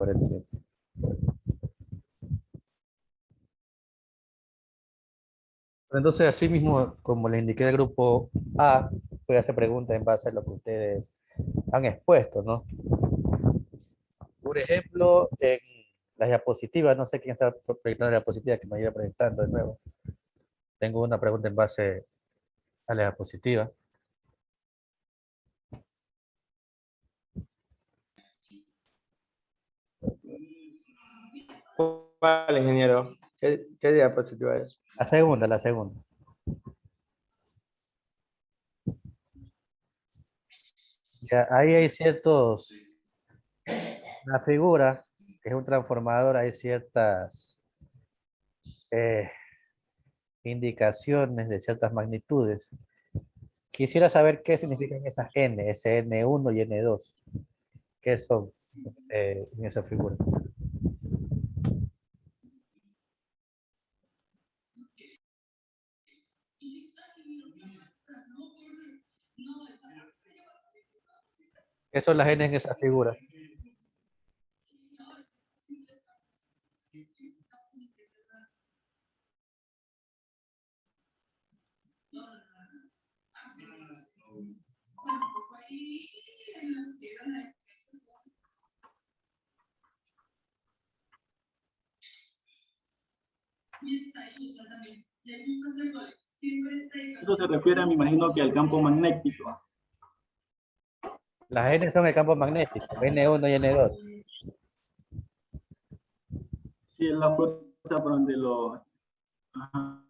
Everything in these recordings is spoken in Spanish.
por el tiempo. Entonces, así mismo, como les indiqué del grupo A, voy a hacer preguntas en base a lo que ustedes han expuesto, ¿no? Por ejemplo, en las diapositivas, no sé quién está proyectando la diapositiva que me iba presentando de nuevo. Tengo una pregunta en base a la diapositiva. ¿Cuál, ingeniero? ¿Qué diapositiva es? La segunda, la segunda. Ya, ahí hay ciertos, una figura que es un transformador, hay ciertas eh, indicaciones de ciertas magnitudes. Quisiera saber qué significan esas N, ese N1 y N2. ¿Qué son en esa figura? ¿Qué son las N en esa figura? Esto se refiere, me imagino, que al campo magnético. Las N son el campo magnético, N1 y N2. Sí, es la fuerza por donde lo... Ajá.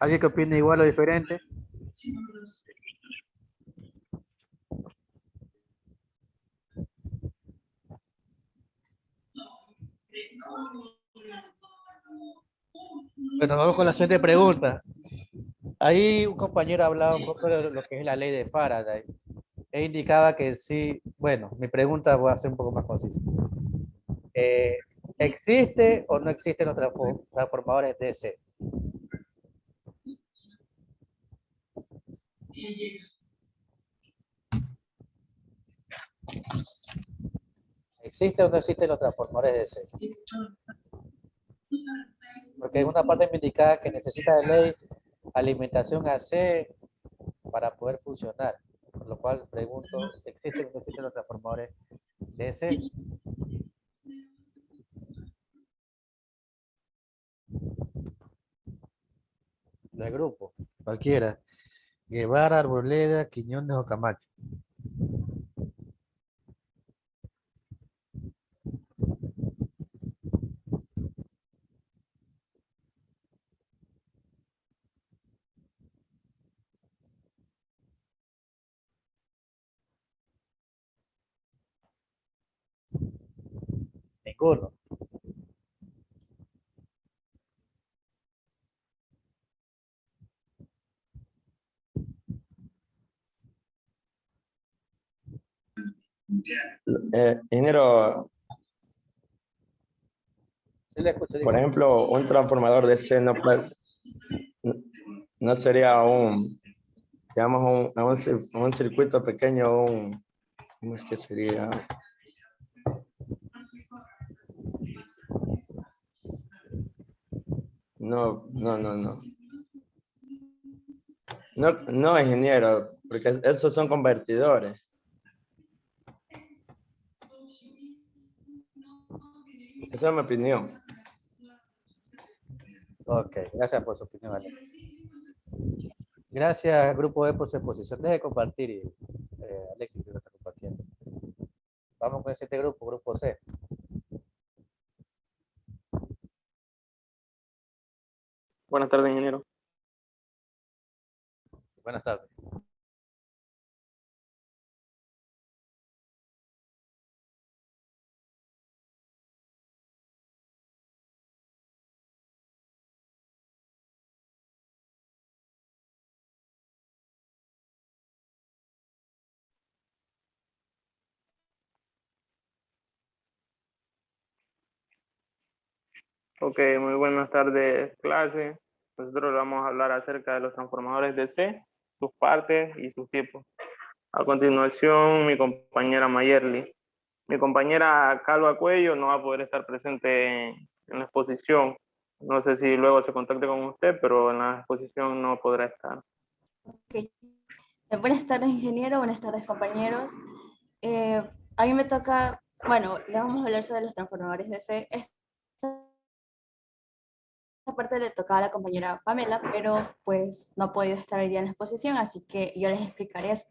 ¿Alguien que opine igual o diferente? Bueno, vamos con la siguiente pregunta. Ahí un compañero hablaba un poco de lo que es la ley de Faraday. E indicaba que sí, bueno, mi pregunta voy a ser un poco más concisa. Eh, ¿Existe o no existen los transformadores DC? ¿Existe o no existen los transformadores DC? Porque en una parte me indicaba que necesita de ley alimentación AC para poder funcionar. Por lo cual pregunto, ¿existen o no existen los transformadores DC? Del grupo, cualquiera. Guevara, Arboleda, Quiñones o Camacho. Ninguno. Ingeniero, Sí le escucho, por diga. ejemplo, un transformador de C no, no sería un, digamos, un circuito pequeño, ¿cómo es que sería? No, no, no, no. No, no, ingeniero, porque esos son convertidores. Esa es mi opinión. Ok, gracias por su opinión, Alex. Gracias, grupo E, por su exposición. Deje de compartir, Alexis, que lo está compartiendo. Vamos con el siguiente grupo, grupo C. Buenas tardes, ingeniero. Buenas tardes. Ok, muy buenas tardes, clase. Nosotros vamos a hablar acerca de los transformadores DC, sus partes y sus tipos. A continuación, mi compañera Mayerly. Mi compañera Calva Cuello no va a poder estar presente en la exposición. No sé si luego se contacte con usted, pero en la exposición no podrá estar. Ok. Buenas tardes, ingeniero. Buenas tardes, compañeros. A mí me toca, bueno, le vamos a hablar sobre los transformadores DC. Esta parte le tocaba a la compañera Pamela, pero pues no ha podido estar hoy día en la exposición, así que yo les explicaré eso.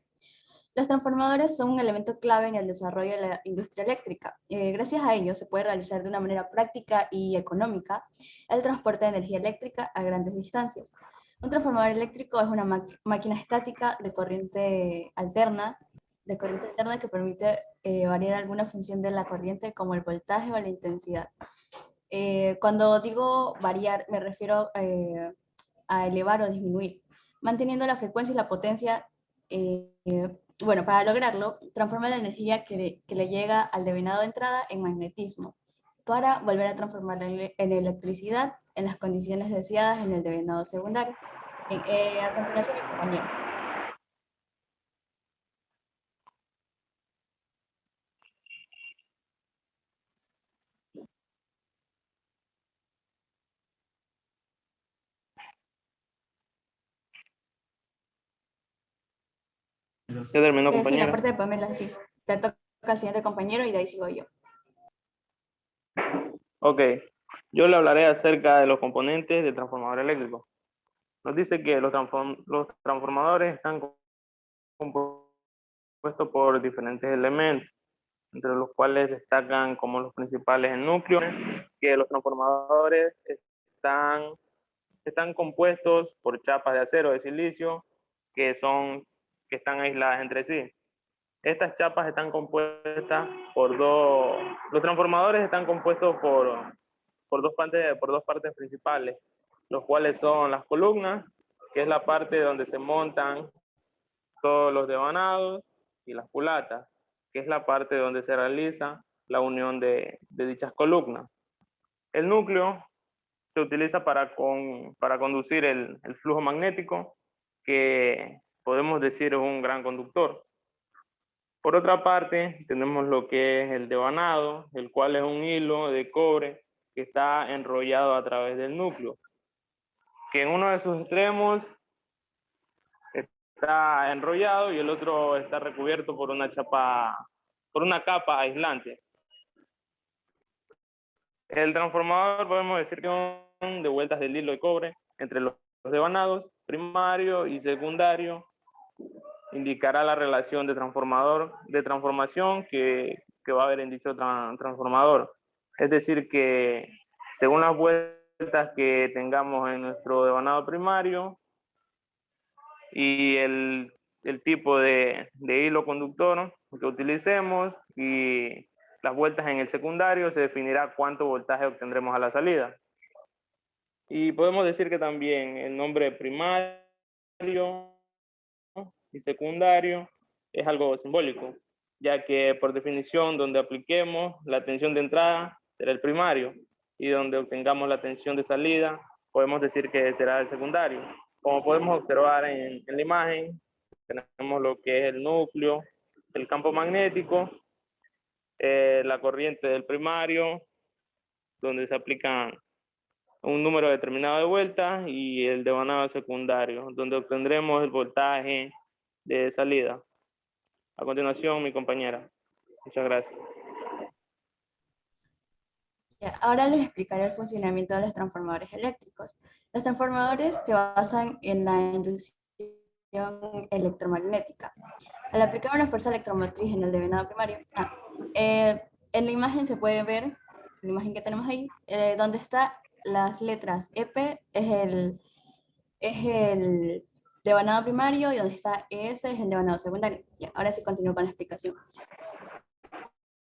Los transformadores son un elemento clave en el desarrollo de la industria eléctrica. Gracias a ellos se puede realizar de una manera práctica y económica el transporte de energía eléctrica a grandes distancias. Un transformador eléctrico es una máquina estática de corriente alterna que permite variar alguna función de la corriente como el voltaje o la intensidad. Cuando digo variar me refiero a elevar o disminuir, manteniendo la frecuencia y la potencia. Bueno, para lograrlo, transforma la energía que le llega al devenado de entrada en magnetismo, para volver a transformarla en electricidad en las condiciones deseadas en el devenado secundario. A continuación, mi compañero. Ya terminó, Sí, la compañera. parte de Pamela, sí. Te toca al siguiente compañero y de ahí sigo yo. Ok, yo le hablaré acerca de los componentes del transformador eléctrico. Nos dice que los transformadores están compuestos por diferentes elementos, entre los cuales destacan como los principales el núcleo, que los transformadores están compuestos por chapas de acero de silicio que están aisladas entre sí. Estas chapas están compuestas los transformadores están compuestos por dos partes principales, los cuales son las columnas, que es la parte donde se montan todos los devanados, y las culatas, que es la parte donde se realiza la unión de dichas columnas. El núcleo se utiliza para conducir el flujo magnético, que podemos decir es un gran conductor. Por otra parte, tenemos lo que es el devanado, el cual es un hilo de cobre que está enrollado a través del núcleo, que en uno de sus extremos está enrollado y el otro está recubierto por una capa aislante. El transformador podemos decir que son de vueltas del hilo de cobre entre los devanados primario y secundario. Indicará la relación de transformación que va a haber en dicho transformador. Es decir, que según las vueltas que tengamos en nuestro devanado primario y el tipo de hilo conductor que utilicemos y las vueltas en el secundario, se definirá cuánto voltaje obtendremos a la salida. Y podemos decir que también el nombre primario y secundario es algo simbólico, ya que por definición donde apliquemos la tensión de entrada será el primario y donde obtengamos la tensión de salida podemos decir que será el secundario. Como podemos observar en la imagen, tenemos lo que es el núcleo, el campo magnético, la corriente del primario, donde se aplican un número determinado de vueltas, y el devanado secundario, donde obtendremos el voltaje de salida. A continuación, mi compañera. Muchas gracias. Ahora les explicaré el funcionamiento de los transformadores eléctricos. Los transformadores se basan en la inducción electromagnética. Al aplicar una fuerza electromotriz en el devenado primario, en la imagen se puede ver, la imagen que tenemos ahí, donde está las letras EP es el devanado primario y donde está ES es el devanado secundario. Ya, ahora sí continúo con la explicación.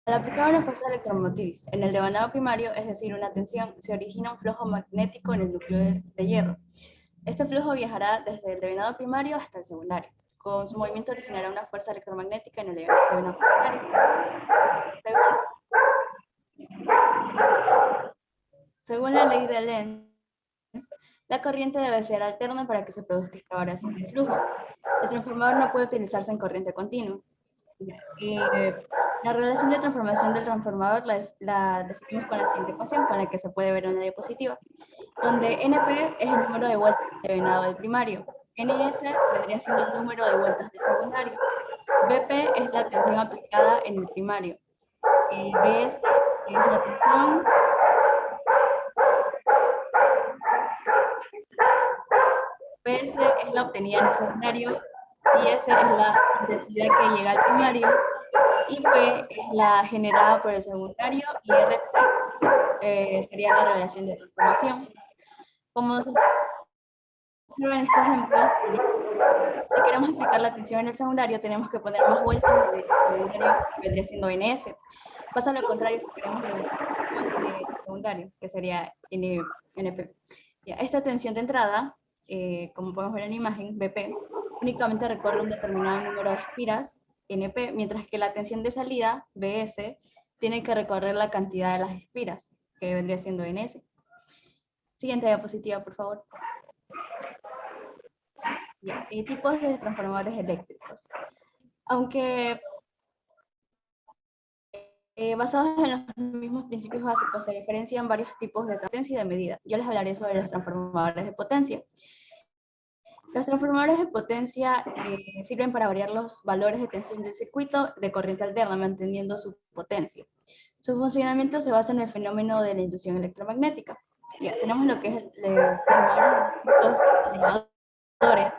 Al aplicar una fuerza electromotriz en el devanado primario, es decir, una tensión, se origina un flujo magnético en el núcleo de hierro. Este flujo viajará desde el devenado primario hasta el secundario. Con su movimiento originará una fuerza electromagnética en el devenado primario. Según la ley de Lenz, La corriente debe ser alterna para que se produzca esta variación de flujo. El transformador no puede utilizarse en corriente continua. La relación de transformación del transformador la definimos con la siguiente ecuación, con la que se puede ver en la diapositiva, donde NP es el número de vueltas de venado del primario, NS vendría siendo el número de vueltas del secundario, BP es la tensión aplicada en el primario, BS es la tensión, PS es la obtenida en el secundario, IS es la intensidad que llega al primario, y P es la generada por el secundario, y RT sería la relación de transformación. Como se observa en este ejemplo, si queremos explicar la tensión en el secundario, tenemos que poner más vueltas del secundario, que vendría siendo NS. Pasa lo contrario si queremos reducir el secundario, que sería NP. Ya, esta tensión de entrada, como podemos ver en la imagen, BP, únicamente recorre un determinado número de espiras, NP, mientras que la tensión de salida, BS, tiene que recorrer la cantidad de las espiras, que vendría siendo NS. Siguiente diapositiva, por favor. Ya, tipos de transformadores eléctricos. Aunque basados en los mismos principios básicos, se diferencian varios tipos de potencia y de medida. Yo les hablaré sobre los transformadores de potencia. Los transformadores de potencia sirven para variar los valores de tensión del circuito de corriente alterna, manteniendo su potencia. Su funcionamiento se basa en el fenómeno de la inducción electromagnética. Ya, tenemos lo que es los elevadores.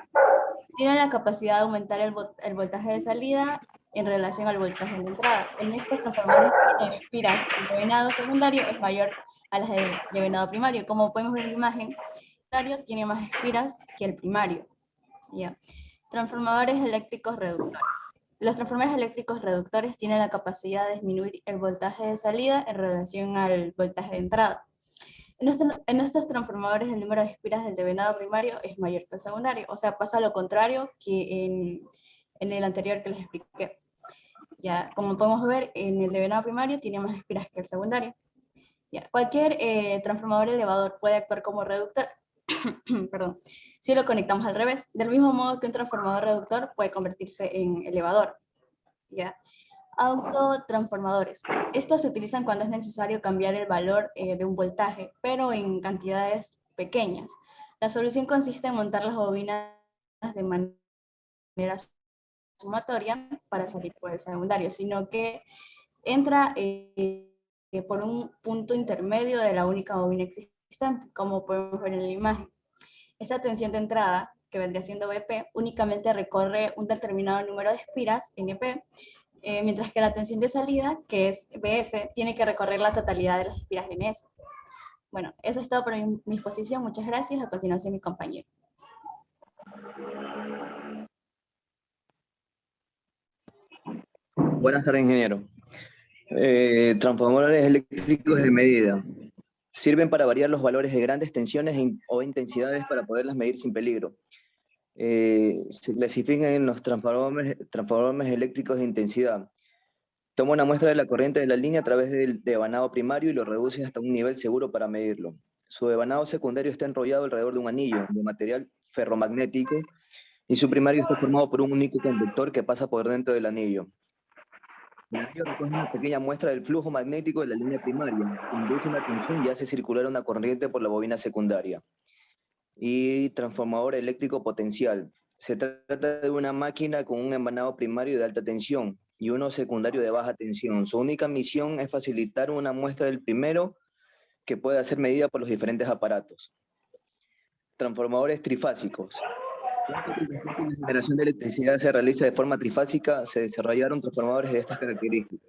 Tienen la capacidad de aumentar el voltaje de salida en relación al voltaje de entrada. En estos transformadores de espiras, el de venado secundario es mayor a las de venado primario. Como podemos ver en la imagen, el secundario tiene más espiras que el primario. ¿Ya? Transformadores eléctricos reductores. Los transformadores eléctricos reductores tienen la capacidad de disminuir el voltaje de salida en relación al voltaje de entrada. En estos transformadores el número de espiras del devenado primario es mayor que el secundario, o sea, pasa lo contrario que en el anterior que les expliqué. Ya, como podemos ver, en el devenado primario tiene más espiras que el secundario. Ya, cualquier transformador elevador puede actuar como reductor, perdón, si lo conectamos al revés, del mismo modo que un transformador reductor puede convertirse en elevador. ¿Ya? Autotransformadores. Estos se utilizan cuando es necesario cambiar el valor de un voltaje, pero en cantidades pequeñas. La solución consiste en montar las bobinas de manera sumatoria para salir por el secundario, sino que entra por un punto intermedio de la única bobina existente, como podemos ver en la imagen. Esta tensión de entrada, que vendría siendo BP, únicamente recorre un determinado número de espiras, NP, mientras que la tensión de salida, que es BS, tiene que recorrer la totalidad de las espiras NS. Bueno, eso es todo por mi exposición. Muchas gracias. A continuación, mi compañero. Buenas tardes, ingeniero. Transformadores eléctricos de medida. Sirven para variar los valores de grandes tensiones o intensidades para poderlas medir sin peligro. Se clasifican en los transformadores eléctricos de intensidad. Toma una muestra de la corriente de la línea a través del devanado primario y lo reduce hasta un nivel seguro para medirlo. Su devanado secundario está enrollado alrededor de un anillo de material ferromagnético y su primario está formado por un único conductor que pasa por dentro del anillo. El anillo recoge una pequeña muestra del flujo magnético de la línea primaria, induce una tensión y hace circular una corriente por la bobina secundaria. Y transformador eléctrico potencial. Se trata de una máquina con un emanado primario de alta tensión y uno secundario de baja tensión. Su única misión es facilitar una muestra del primero que pueda ser medida por los diferentes aparatos. Transformadores trifásicos. Cuando la generación de electricidad se realiza de forma trifásica, se desarrollaron transformadores de estas características.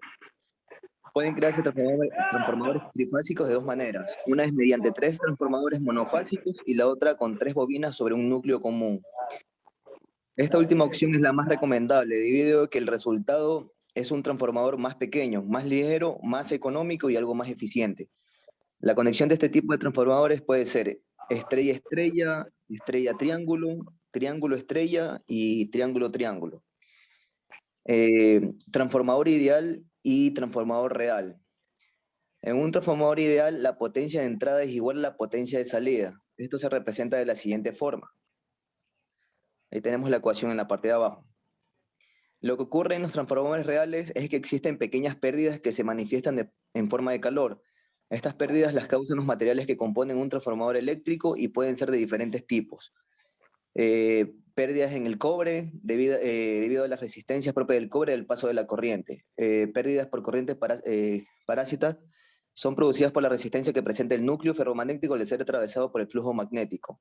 Pueden crearse transformadores trifásicos de dos maneras. Una es mediante 3 transformadores monofásicos y la otra con 3 bobinas sobre un núcleo común. Esta última opción es la más recomendable debido a que el resultado es un transformador más pequeño, más ligero, más económico y algo más eficiente. La conexión de este tipo de transformadores puede ser estrella-estrella, estrella-triángulo, triángulo-estrella y triángulo-triángulo. Transformador ideal y transformador real. En un transformador ideal, la potencia de entrada es igual a la potencia de salida. Esto se representa de la siguiente forma. Ahí tenemos la ecuación en la parte de abajo. Lo que ocurre en los transformadores reales es que existen pequeñas pérdidas que se manifiestan en forma de calor. Estas pérdidas las causan los materiales que componen un transformador eléctrico y pueden ser de diferentes tipos. Pérdidas en el cobre debido a las resistencias propias del cobre del paso de la corriente. Pérdidas por corrientes parásitas son producidas por la resistencia que presenta el núcleo ferromagnético al ser atravesado por el flujo magnético.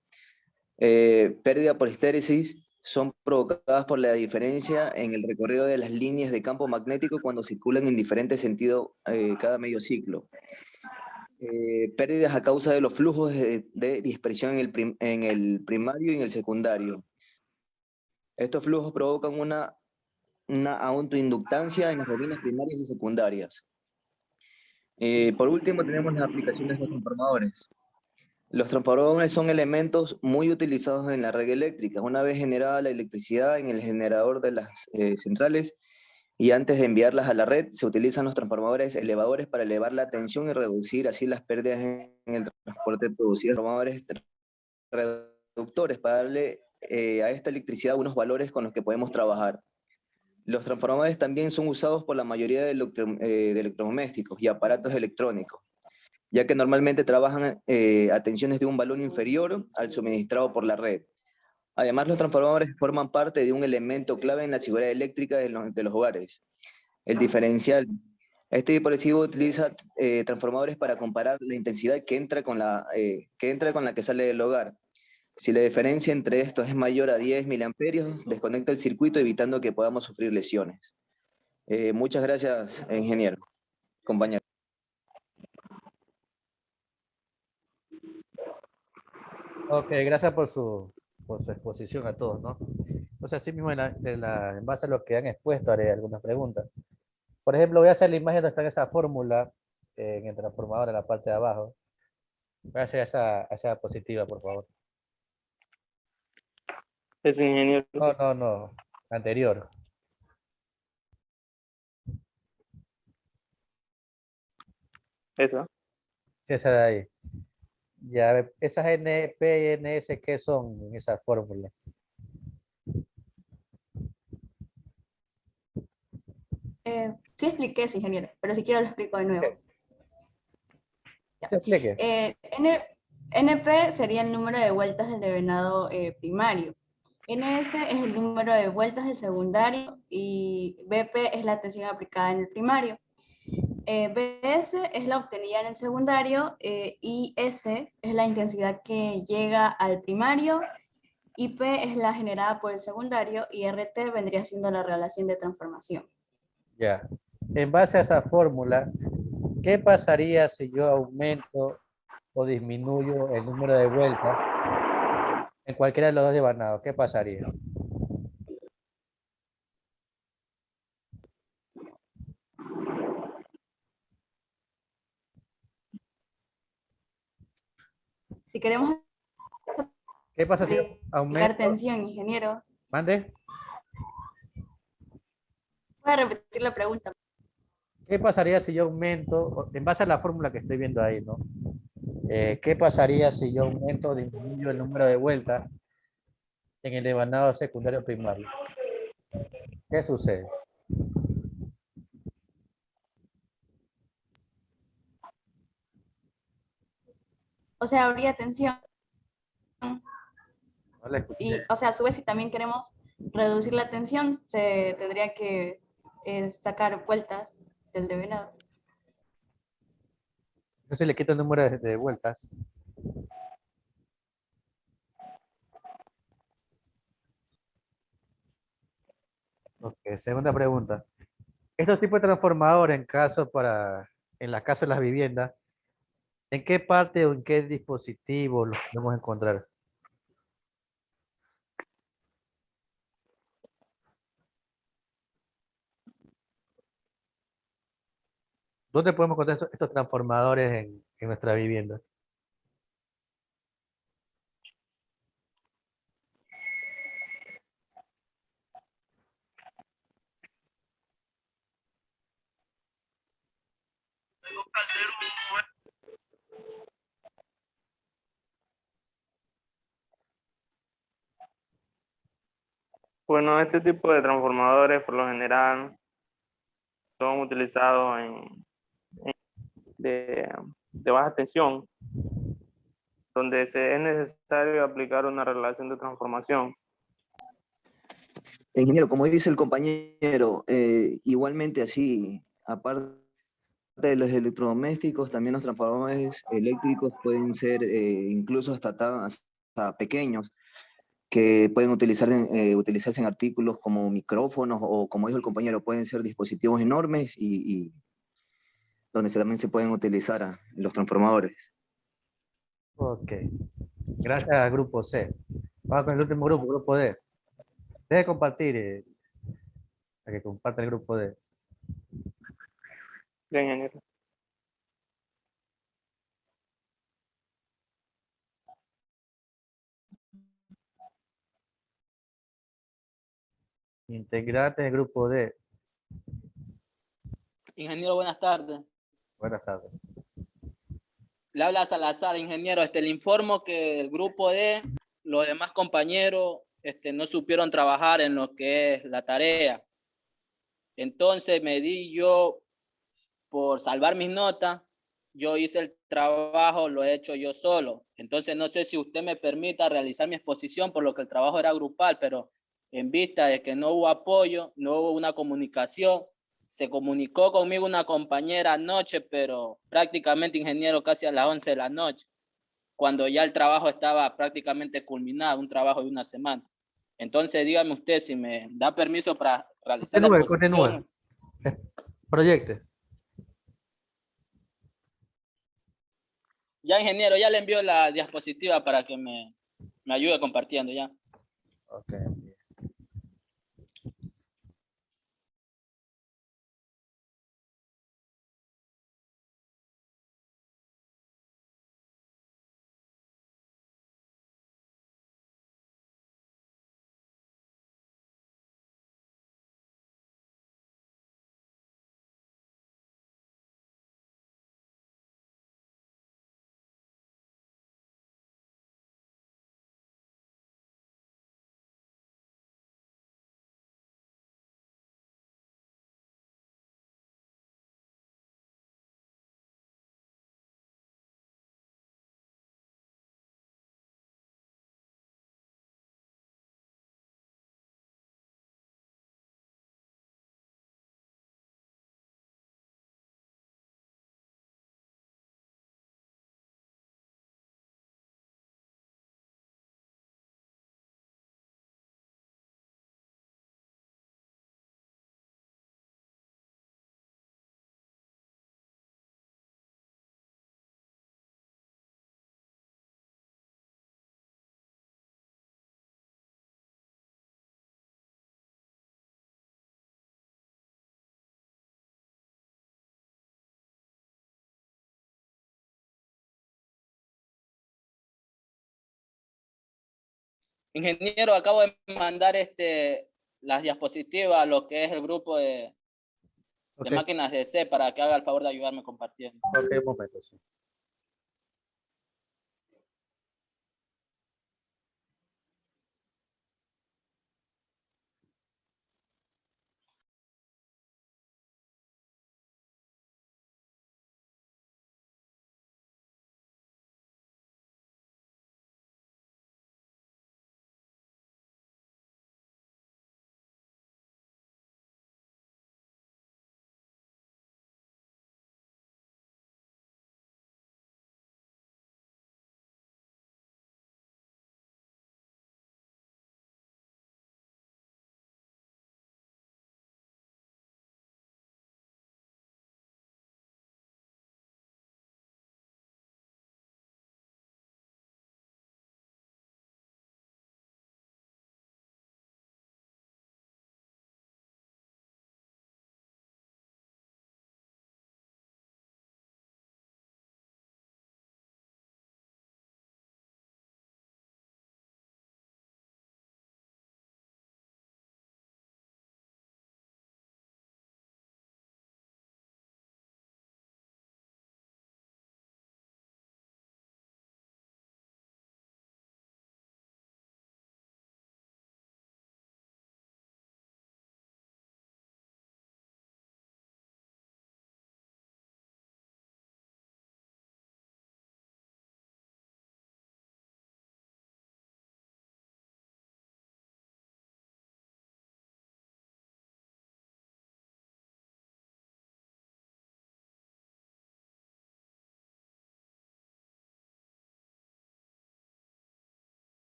Pérdida por histéresis son provocadas por la diferencia en el recorrido de las líneas de campo magnético cuando circulan en diferente sentido cada medio ciclo. Pérdidas a causa de los flujos de dispersión en el primario y en el secundario. Estos flujos provocan una autoinductancia en las bobinas primarias y secundarias. Por último, tenemos las aplicaciones de los transformadores. Los transformadores son elementos muy utilizados en la red eléctrica. Una vez generada la electricidad en el generador de las centrales y antes de enviarlas a la red, se utilizan los transformadores elevadores para elevar la tensión y reducir así las pérdidas en el transporte producido. Transformadores reductores para darle a esta electricidad unos valores con los que podemos trabajar. Los transformadores también son usados por la mayoría de electrodomésticos y aparatos electrónicos, ya que normalmente trabajan a tensiones de un valor inferior al suministrado por la red. Además, los transformadores forman parte de un elemento clave en la seguridad eléctrica de los hogares, el diferencial. Este dispositivo utiliza transformadores para comparar la intensidad que entra con la que sale del hogar. Si la diferencia entre estos es mayor a 10 miliamperios, desconecta el circuito evitando que podamos sufrir lesiones. Muchas gracias, ingeniero, compañero. Ok, gracias por su exposición a todos, ¿no? Entonces, así mismo, en base a lo que han expuesto, haré algunas preguntas. Por ejemplo, voy a hacer la imagen donde está esa fórmula en el transformador en la parte de abajo. Voy a hacer esa diapositiva, por favor. Es ingeniero. No, no, no. Anterior. Esa. Sí, esa de ahí. Ya, esas N, P y N, S, ¿qué son en esa fórmula? Sí expliqué, sí, ingeniero, pero si quiero lo explico de nuevo. Ya. ¿Te explique? NP sería el número de vueltas del devenado primario. NS es el número de vueltas del secundario y BP es la tensión aplicada en el primario. BS es la obtenida en el secundario, IS es la intensidad que llega al primario, IP es la generada por el secundario y RT vendría siendo la relación de transformación. Ya. En base a esa fórmula, ¿qué pasaría si yo aumento o disminuyo el número de vueltas en cualquiera de los dos devanados? ¿Qué pasaría? Si queremos ¿Qué pasa si aplicar aumento? tensión, ingeniero, ¿Mande? voy a repetir la pregunta. ¿Qué pasaría si yo aumento, en base a la fórmula que estoy viendo ahí, ¿no? ¿Qué pasaría si yo aumento o disminuyo el número de vueltas en el devanado secundario primario? ¿Qué sucede? O sea, habría tensión. No la escuché. Y, o sea, a su vez, si también queremos reducir la tensión, se tendría que sacar vueltas del devenado. Entonces le quito el número de vueltas. Ok, segunda pregunta. Estos tipos de transformadores en la casa de las viviendas, ¿en qué parte o en qué dispositivo los podemos encontrar? ¿Dónde podemos encontrar estos transformadores en nuestra vivienda? Bueno, este tipo de transformadores por lo general son utilizados de baja tensión, donde es necesario aplicar una relación de transformación. Ingeniero, como dice el compañero, igualmente así, aparte de los electrodomésticos, también los transformadores eléctricos pueden ser incluso hasta pequeños, que pueden utilizarse en artículos como micrófonos o, como dijo el compañero, pueden ser dispositivos enormes y donde también se pueden utilizar los transformadores. Ok. Gracias, grupo C. Vamos con el último grupo, grupo D. Deje de compartir, para que comparta el grupo D. Bien, ingeniero. Integrantes del grupo D. Ingeniero, buenas tardes. Buenas tardes. Le habla Salazar, ingeniero. Le informo que el grupo D, los demás compañeros, no supieron trabajar en lo que es la tarea. Entonces me di yo, por salvar mis notas, yo hice el trabajo, lo he hecho yo solo. Entonces no sé si usted me permita realizar mi exposición, por lo que el trabajo era grupal, pero en vista de que no hubo apoyo, no hubo una comunicación, se comunicó conmigo una compañera anoche, pero prácticamente, ingeniero, casi a las 11 de la noche, cuando ya el trabajo estaba prácticamente culminado, un trabajo de una semana. Entonces dígame usted si me da permiso para realizar la Continúe, exposición. continúe. Proyecte. Ya, ingeniero, ya le envío la diapositiva para que me ayude compartiendo ya. Ok. Ingeniero, acabo de mandar las diapositivas a lo que es el grupo de Ok, máquinas de C para que haga el favor de ayudarme compartiendo. ok, un momento, sí.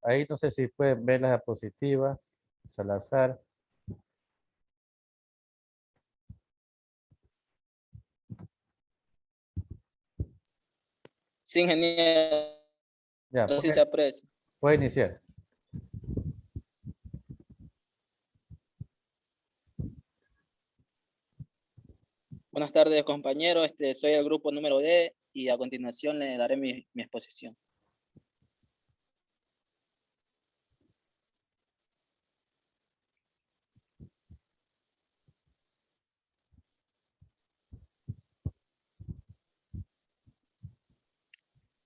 Ahí no sé si pueden ver la diapositiva. Salazar. Sí, ingeniero, Ya, sí se aprecia. puede iniciar. Buenas tardes, compañeros. Soy el grupo número D y a continuación le daré mi exposición.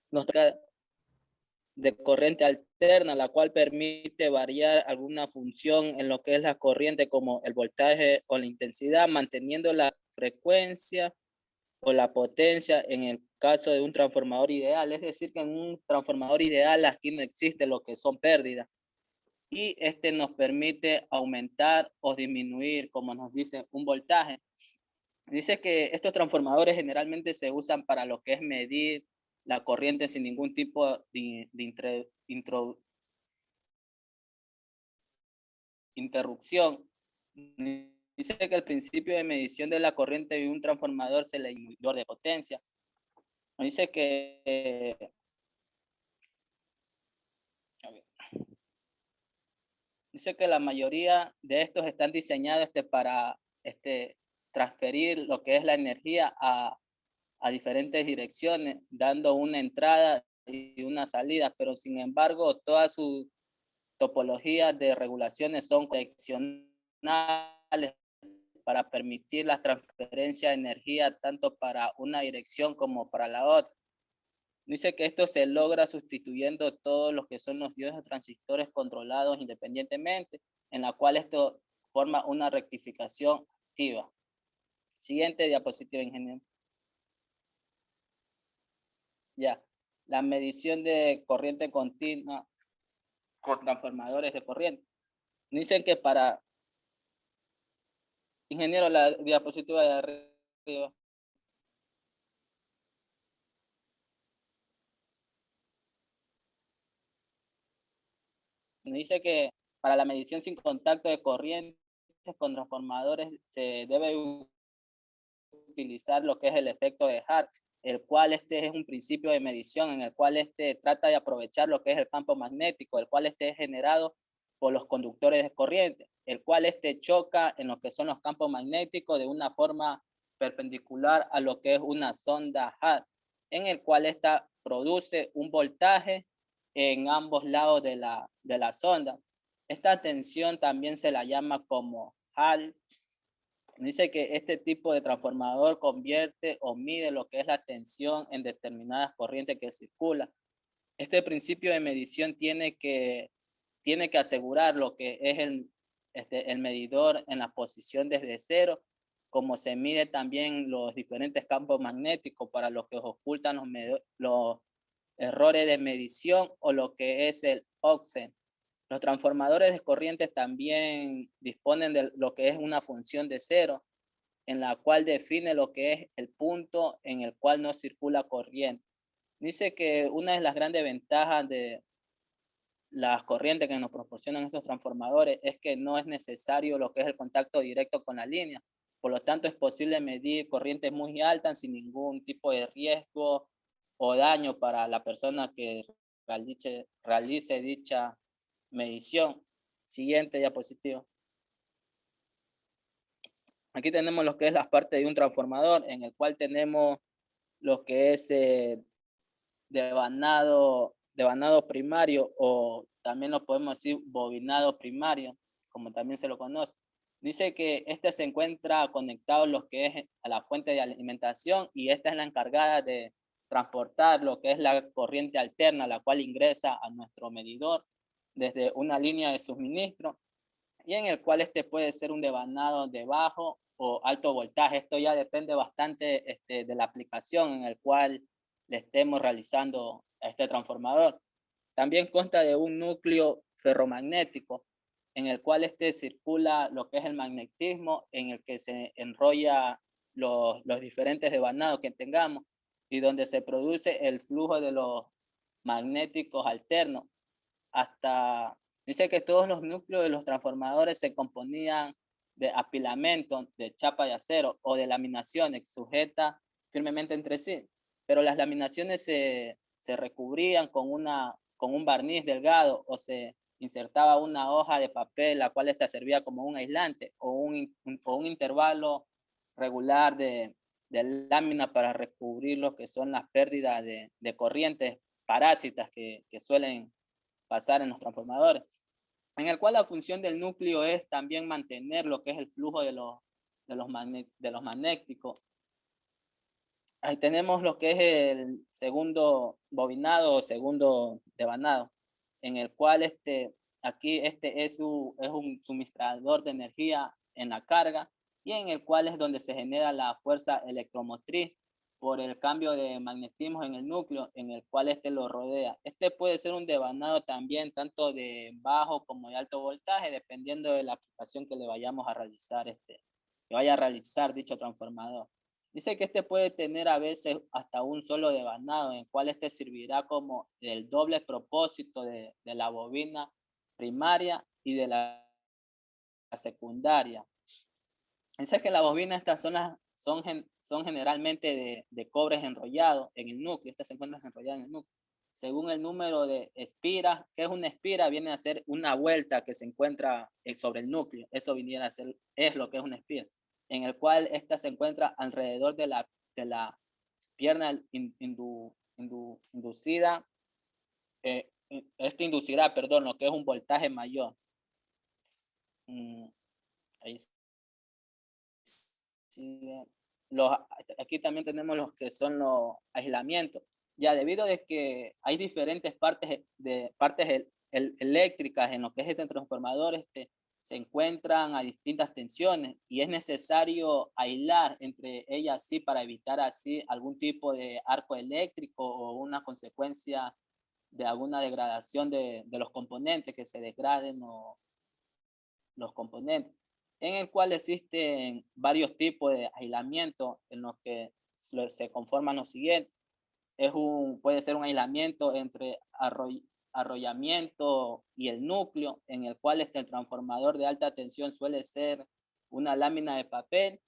Nos trata de corriente alterna, la cual permite variar alguna función en lo que es la corriente, como el voltaje o la intensidad, manteniendo la frecuencia o la potencia en el caso de un transformador ideal. Es decir, que en un transformador ideal aquí no existe lo que son pérdidas. Y nos permite aumentar o disminuir, como nos dice, un voltaje. Dice que estos transformadores generalmente se usan para lo que es medir la corriente sin ningún tipo de interrupción. Dice que el principio de medición de la corriente de un transformador se le medidor de potencia. Dice que la mayoría de estos están diseñados para transferir lo que es la energía a diferentes direcciones, dando una entrada y una salida, pero sin embargo, todas sus topologías de regulaciones son direccionales para permitir la transferencia de energía tanto para una dirección como para la otra. Dice que esto se logra sustituyendo todos los que son los diodos transistores controlados independientemente, en la cual esto forma una rectificación activa. Siguiente diapositiva, ingeniero. Ya, la medición de corriente continua con transformadores de corriente. Dicen que para, ingeniero, la diapositiva de arriba. Dice que para la medición sin contacto de corrientes con transformadores se debe utilizar lo que es el efecto de Hart, el cual es un principio de medición en el cual trata de aprovechar lo que es el campo magnético, el cual es generado por los conductores de corriente, el cual choca en lo que son los campos magnéticos de una forma perpendicular a lo que es una sonda Hart, en el cual produce un voltaje en ambos lados de la sonda. Esta tensión también se la llama como Hart. Dice que este tipo de transformador convierte o mide lo que es la tensión en determinadas corrientes que circulan. Este principio de medición tiene que asegurar lo que es el medidor en la posición desde cero, como se mide también los diferentes campos magnéticos para lo que ocultan los errores de medición o lo que es el offset. Los transformadores de corrientes también disponen de lo que es una función de cero, en la cual define lo que es el punto en el cual no circula corriente. Dice que una de las grandes ventajas de las corrientes que nos proporcionan estos transformadores es que no es necesario lo que es el contacto directo con la línea. Por lo tanto, es posible medir corrientes muy altas sin ningún tipo de riesgo o daño para la persona que realice dicha medición. Siguiente diapositiva. Aquí tenemos lo que es la parte de un transformador, en el cual tenemos lo que es devanado primario, o también lo podemos decir bobinado primario, como también se lo conoce. Dice que se encuentra conectado lo que es a la fuente de alimentación, y esta es la encargada de transportar lo que es la corriente alterna, la cual ingresa a nuestro medidor desde una línea de suministro, y en el cual puede ser un devanado de bajo o alto voltaje. Esto ya depende bastante de la aplicación en el cual le estemos realizando a este transformador. También consta de un núcleo ferromagnético en el cual circula lo que es el magnetismo, en el que se enrolla los diferentes devanados que tengamos, y donde se produce el flujo de los magnéticos alternos. hasta, dice que todos los núcleos de los transformadores se componían de apilamiento de chapa de acero o de laminaciones sujetas firmemente entre sí, pero las laminaciones se recubrían con un barniz delgado o se insertaba una hoja de papel, la cual esta servía como un aislante o un intervalo regular de lámina para recubrir lo que son las pérdidas de corrientes parásitas que suelen pasar en los transformadores, en el cual la función del núcleo es también mantener lo que es el flujo de los magnéticos. Ahí tenemos lo que es el segundo bobinado o segundo devanado, en el cual aquí es un suministrador de energía en la carga y en el cual es donde se genera la fuerza electromotriz por el cambio de magnetismo en el núcleo en el cual lo rodea. Puede ser un devanado también tanto de bajo como de alto voltaje, dependiendo de la aplicación que le vayamos a realizar, que vaya a realizar dicho transformador. Dice que puede tener a veces hasta un solo devanado, en el cual servirá como el doble propósito de la bobina primaria y de la secundaria. Dice que las bobinas estas son generalmente de cobre enrollado en el núcleo. Estas se encuentran enrolladas en el núcleo. Según el número de espiras, ¿qué es una espira? Viene a ser una vuelta que se encuentra sobre el núcleo. Eso viniera a ser, es lo que es una espira, en el cual esta se encuentra alrededor de la pierna inducida. Esto inducirá, perdón, lo que es un voltaje mayor. Ahí aquí también tenemos los que son los aislamientos. Ya debido a que hay diferentes partes eléctricas en lo que es transformador, se encuentran a distintas tensiones y es necesario aislar entre ellas así para evitar así algún tipo de arco eléctrico o una consecuencia de alguna degradación de los componentes, que se degraden los componentes, en el cual existen varios tipos de aislamiento en los que se conforman los siguientes. Puede ser un aislamiento entre arrollamiento y el núcleo, en el cual el transformador de alta tensión suele ser una lámina de papel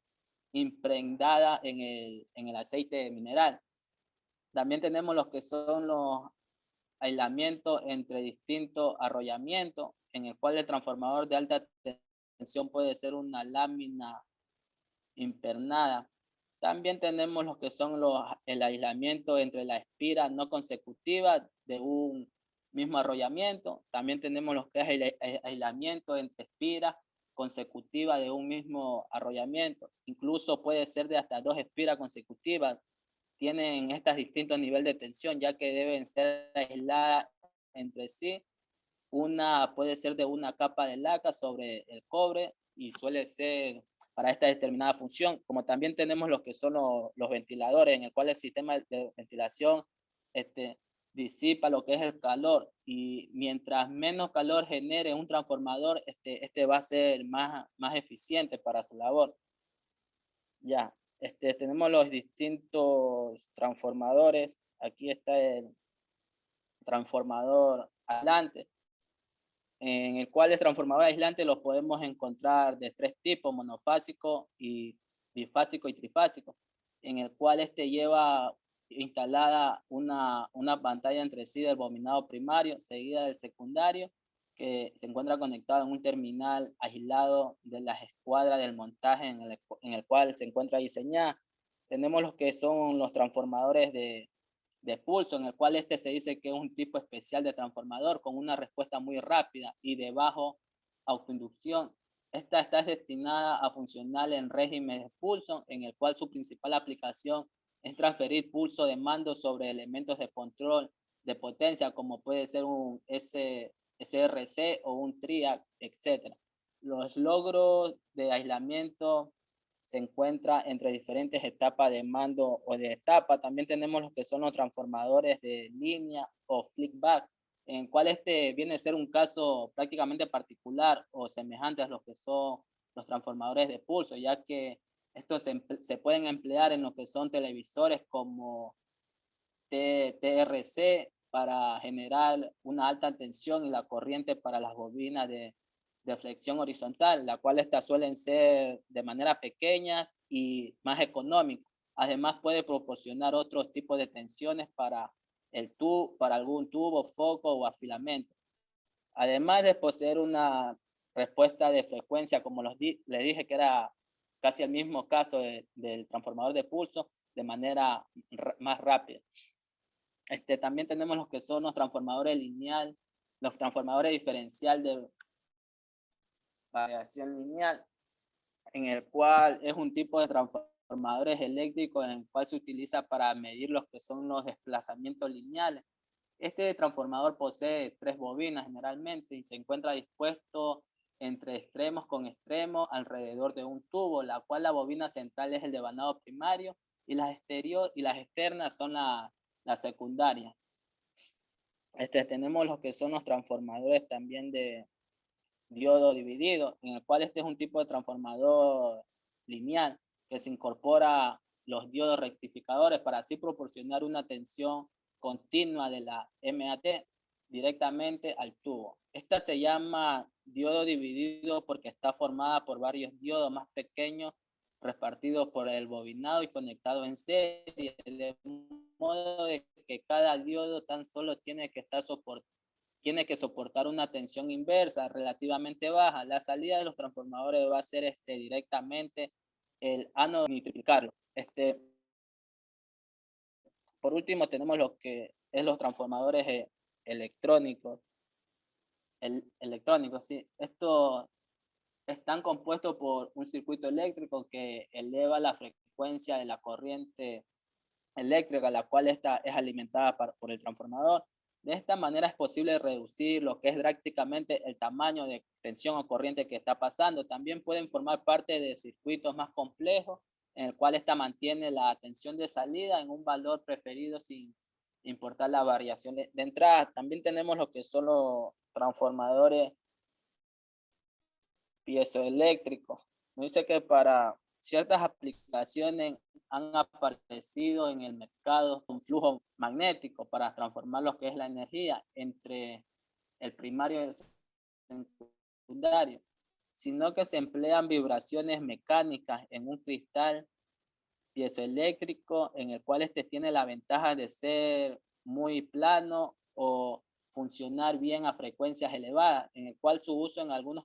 impregnada en el aceite mineral. También tenemos los que son los aislamientos entre distintos arrollamientos, en el cual el transformador de alta tensión puede ser una lámina impregnada. También tenemos los que son el aislamiento entre la espira no consecutiva de un mismo arrollamiento. También tenemos los que es el aislamiento entre espiras consecutivas de un mismo arrollamiento. Incluso puede ser de hasta 2 espiras consecutivas. Tienen estos distintos niveles de tensión, ya que deben ser aisladas entre sí. Una puede ser de una capa de laca sobre el cobre y suele ser para esta determinada función. Como también tenemos los que son los ventiladores, en el cual el sistema de ventilación disipa lo que es el calor, y mientras menos calor genere un transformador, va a ser más eficiente para su labor. Ya, tenemos los distintos transformadores. Aquí está el transformador aislante, en el cual el transformador aislante los podemos encontrar de 3 tipos: monofásico, y bifásico y trifásico, en el cual lleva instalada una pantalla entre sí del bobinado primario, seguida del secundario, que se encuentra conectado en un terminal aislado de las escuadras del montaje en el cual se encuentra diseñada. Tenemos los que son los transformadores de pulso, en el cual se dice que es un tipo especial de transformador con una respuesta muy rápida y de bajo autoinducción. Esta está destinada a funcionar en régimen de pulso, en el cual su principal aplicación es transferir pulso de mando sobre elementos de control de potencia, como puede ser un SRC o un TRIAC, etc. Los logros de aislamiento se encuentra entre diferentes etapas de mando o de etapa. También tenemos los que son los transformadores de línea o flickback, en el cual viene a ser un caso prácticamente particular o semejante a los que son los transformadores de pulso, ya que estos se pueden emplear en lo que son televisores como TRC para generar una alta tensión y la corriente para las bobinas de flexión horizontal, la cual estas suelen ser de manera pequeñas y más económicas. Además puede proporcionar otros tipos de tensiones para para algún tubo, foco o afilamento. Además de poseer una respuesta de frecuencia, como le dije que era casi el mismo caso del transformador de pulso, de manera más rápida. También tenemos los que son los transformadores lineal, los transformadores diferencial de variación lineal, en el cual es un tipo de transformadores eléctricos en el cual se utiliza para medir los que son los desplazamientos lineales. Este transformador posee 3 bobinas generalmente y se encuentra dispuesto entre extremos con extremos alrededor de un tubo, la cual la bobina central es el devanado primario y las externas son la secundaria. Tenemos los que son los transformadores también de diodo dividido, en el cual este es un tipo de transformador lineal que se incorpora los diodos rectificadores para así proporcionar una tensión continua de la MAT directamente al tubo. Esta se llama diodo dividido porque está formada por varios diodos más pequeños repartidos por el bobinado y conectados en serie, de modo de que cada diodo tan solo tiene que soportar una tensión inversa relativamente baja. La salida de los transformadores va a ser directamente el ánodo ni triplicarlo. Por último tenemos lo que es los transformadores electrónicos. Sí. Estos están compuestos por un circuito eléctrico que eleva la frecuencia de la corriente eléctrica, la cual esta es alimentada por el transformador. De esta manera es posible reducir lo que es drásticamente el tamaño de tensión o corriente que está pasando. También pueden formar parte de circuitos más complejos en el cual esta mantiene la tensión de salida en un valor preferido sin importar la variación de entrada. También tenemos lo que son los transformadores piezoeléctricos. Dice que para ciertas aplicaciones han aparecido en el mercado un flujo magnético para transformar lo que es la energía entre el primario y el secundario, sino que se emplean vibraciones mecánicas en un cristal piezoeléctrico en el cual tiene la ventaja de ser muy plano o funcionar bien a frecuencias elevadas, en el cual su uso en algunos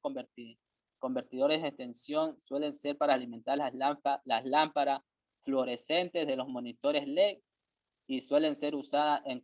convertidores de tensión suelen ser para alimentar las lámparas fluorescentes de los monitores LED y suelen ser usadas en